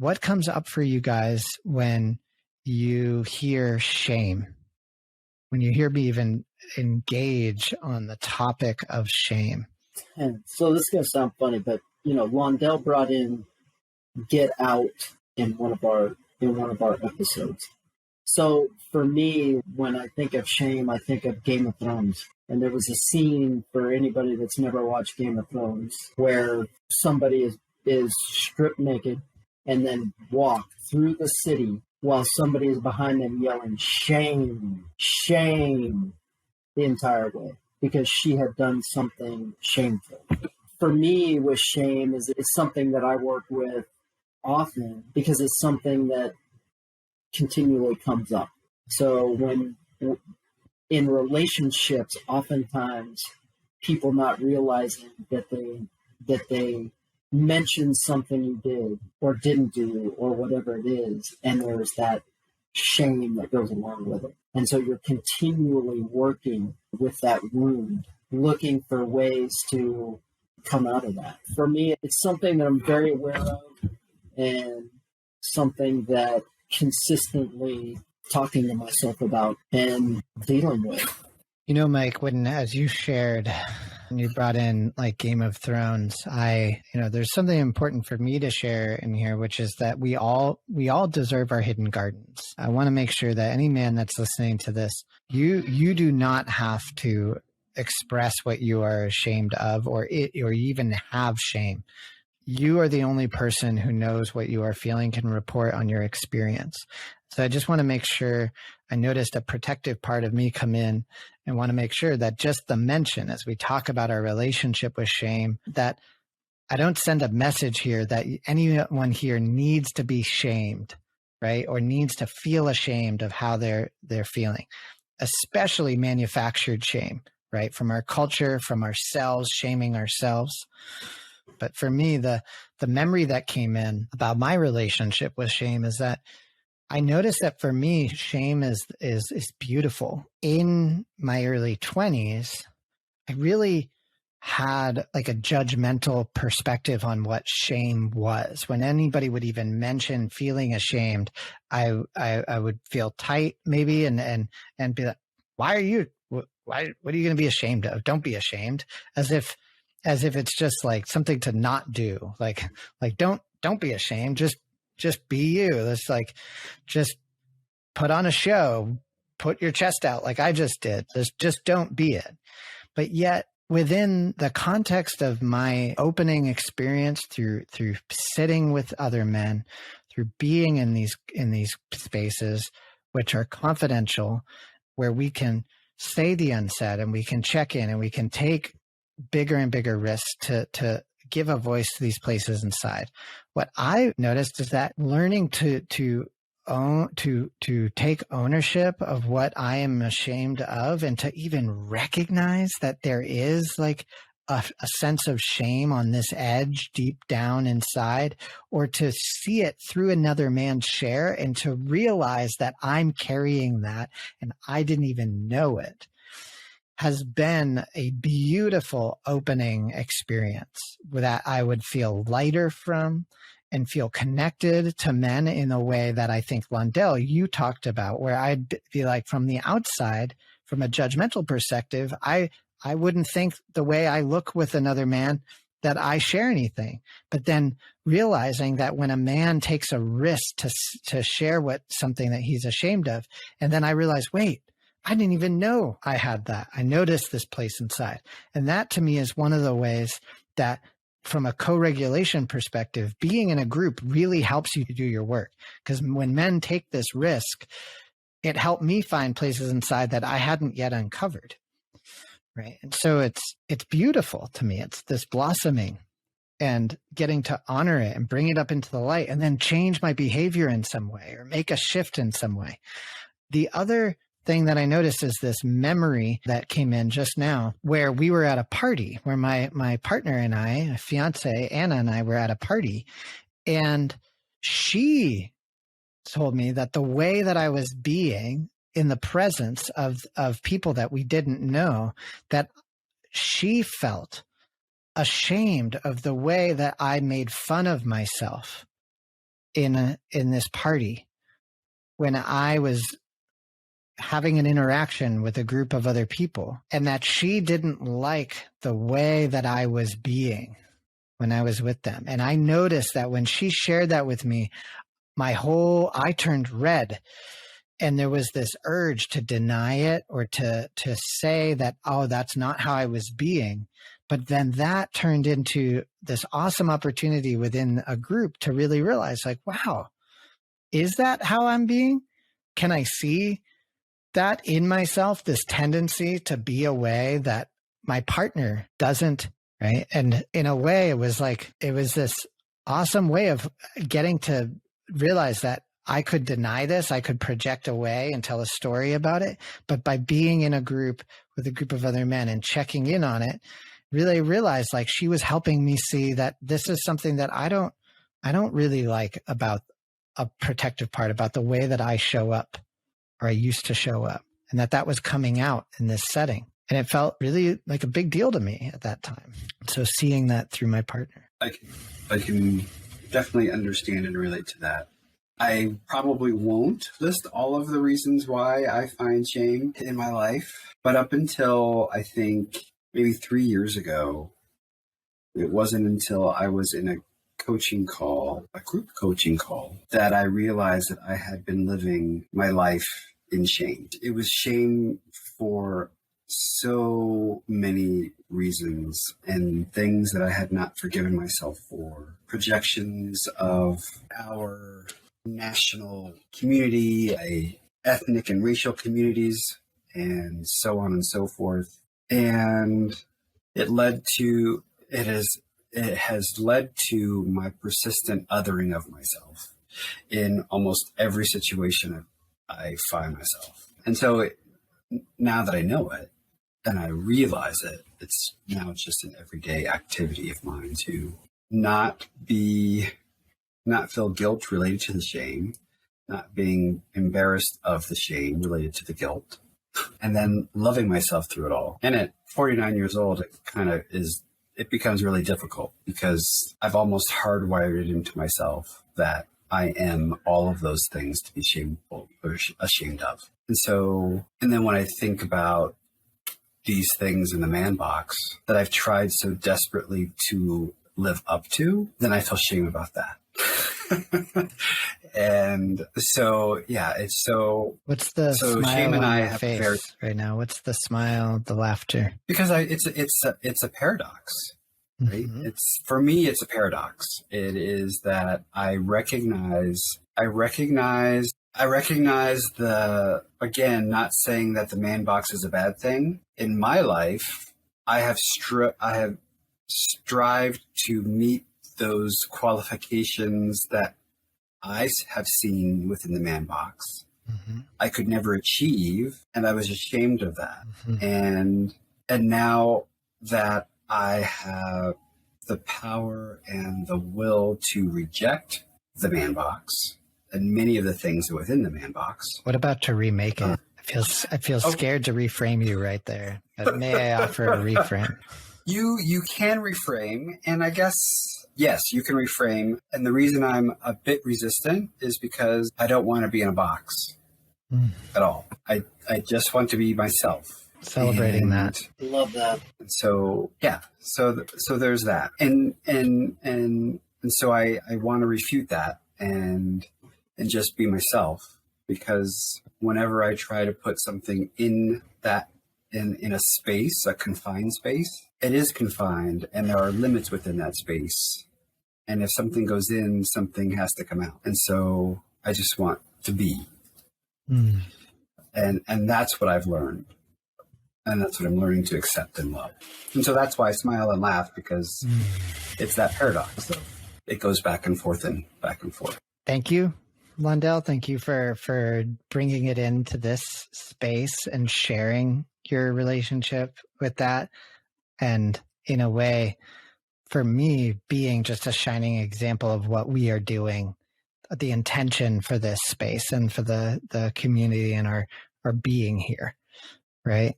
what comes up for you guys when you hear shame? When you hear me even engage on the topic of shame? And so this is going to sound funny, but Londell brought in Get Out in one of our episodes. So for me, when I think of shame, I think of Game of Thrones. And there was a scene, for anybody that's never watched Game of Thrones, where somebody is stripped naked and then walk through the city while somebody is behind them yelling, shame, shame, the entire way, because she had done something shameful. For me, with shame, it's something that I work with often because it's something that continually comes up. So when in relationships, oftentimes people not realizing that they mentioned something you did or didn't do or whatever it is, and there's that shame that goes along with it. And so you're continually working with that wound, looking for ways to come out of that. For me, it's something that I'm very aware of and something that consistently talking to myself about and dealing with. Mike, as you shared and you brought in like Game of Thrones, there's something important for me to share in here, which is that we all deserve our hidden gardens. I want to make sure that any man that's listening to this, you do not have to express what you are ashamed of or even have shame. You are the only person who knows what you are feeling, can report on your experience. So I just want to make sure, I noticed a protective part of me come in and want to make sure that just the mention, as we talk about our relationship with shame, that I don't send a message here that anyone here needs to be shamed, right? Or needs to feel ashamed of how they're feeling, especially manufactured shame, right? From our culture, from ourselves, shaming ourselves. But for me, the memory that came in about my relationship with shame is that I noticed that for me, shame is beautiful. In my early 20s, I really had like a judgmental perspective on what shame was. When anybody would even mention feeling ashamed, I would feel tight maybe and be like, what are you going to be ashamed of? Don't be ashamed. As if it's just like something to not do. Like don't be ashamed. Just be you. It's like, just put on a show, put your chest out like I just did. Just don't be it. But yet within the context of my opening experience through sitting with other men, through being in these spaces, which are confidential, where we can say the unsaid and we can check in and we can take bigger and bigger risks to give a voice to these places inside. What I noticed is that learning to take ownership of what I am ashamed of, and to even recognize that there is like a sense of shame on this edge deep down inside, or to see it through another man's share and to realize that I'm carrying that and I didn't even know it, has been a beautiful opening experience that I would feel lighter from and feel connected to men in a way that I think, Londell, you talked about, where I'd be like, from the outside, from a judgmental perspective, I wouldn't think the way I look with another man that I share anything. But then realizing that when a man takes a risk to share something that he's ashamed of, and then I realize, wait, I didn't even know I had that. I noticed this place inside. And that to me is one of the ways that, from a co-regulation perspective, being in a group really helps you to do your work. Because when men take this risk, it helped me find places inside that I hadn't yet uncovered. Right. And so it's beautiful to me. It's this blossoming and getting to honor it and bring it up into the light and then change my behavior in some way or make a shift in some way. The other thing that I noticed is this memory that came in just now, where we were at a party, where my partner and I, my fiance, Anna, and I were at a party, and she told me that the way that I was being in the presence of people that we didn't know, that she felt ashamed of the way that I made fun of myself in this party when I was having an interaction with a group of other people, and that she didn't like the way that I was being when I was with them. And I noticed that when she shared that with me, I turned red, and there was this urge to deny it or to say that, oh, that's not how I was being. But then that turned into this awesome opportunity within a group to really realize, like, wow, is that how I'm being? Can I see that in myself, this tendency to be a way that my partner doesn't, right? And in a way, it was this awesome way of getting to realize that I could deny this, I could project away and tell a story about it. But by being in a group with a group of other men and checking in on it, really realized like she was helping me see that this is something that I don't really like about a protective part, about the way that I show up, or I used to show up, and that was coming out in this setting. And it felt really like a big deal to me at that time. So seeing that through my partner. I can definitely understand and relate to that. I probably won't list all of the reasons why I find shame in my life, but up until I think maybe 3 years ago, it wasn't until I was in a group coaching call, that I realized that I had been living my life in shame. It was shame for so many reasons and things that I had not forgiven myself for. Projections of our national community, ethnic and racial communities, and so on and so forth. And it has led to my persistent othering of myself in almost every situation I find myself. And so now that I know it and I realize it, it's just an everyday activity of mine to not feel guilt related to the shame, not being embarrassed of the shame related to the guilt, and then loving myself through it all. And at 49 years old, it becomes really difficult because I've almost hardwired it into myself that I am all of those things to be shameful or ashamed of. And then when I think about these things in the man box that I've tried so desperately to live up to, then I feel shame about that. And so, yeah, it's so. What's the smile shame and on I your have face right now? What's the smile, the laughter? Because it's a paradox, right? Mm-hmm. For me, it's a paradox. It is that I recognize again, not saying that the man box is a bad thing. In my life, I have strived to meet those qualifications that I have seen within the man box. Mm-hmm. I could never achieve, and I was ashamed of that. Mm-hmm. And now that I have the power and the will to reject the man box and many of the things within the man box. What about to remake it? I feel scared to reframe you right there. But may I offer a reframe? You can reframe, and I guess, yes, you can reframe. And the reason I'm a bit resistant is because I don't want to be in a box at all. I just want to be myself. Celebrating that. Love that. So, yeah. So there's that. And so I want to refute that and just be myself, because whenever I try to put something in a space, a confined space, it is confined, and there are limits within that space. And if something goes in, something has to come out. And so I just want to be. Mm. And that's what I've learned. And that's what I'm learning to accept and love. And so that's why I smile and laugh, because it's that paradox. It goes back and forth and back and forth. Thank you, Londell. Thank you for bringing it into this space and sharing your relationship with that. And in a way, for me, being just a shining example of what we are doing, the intention for this space and for the community and our being here, right?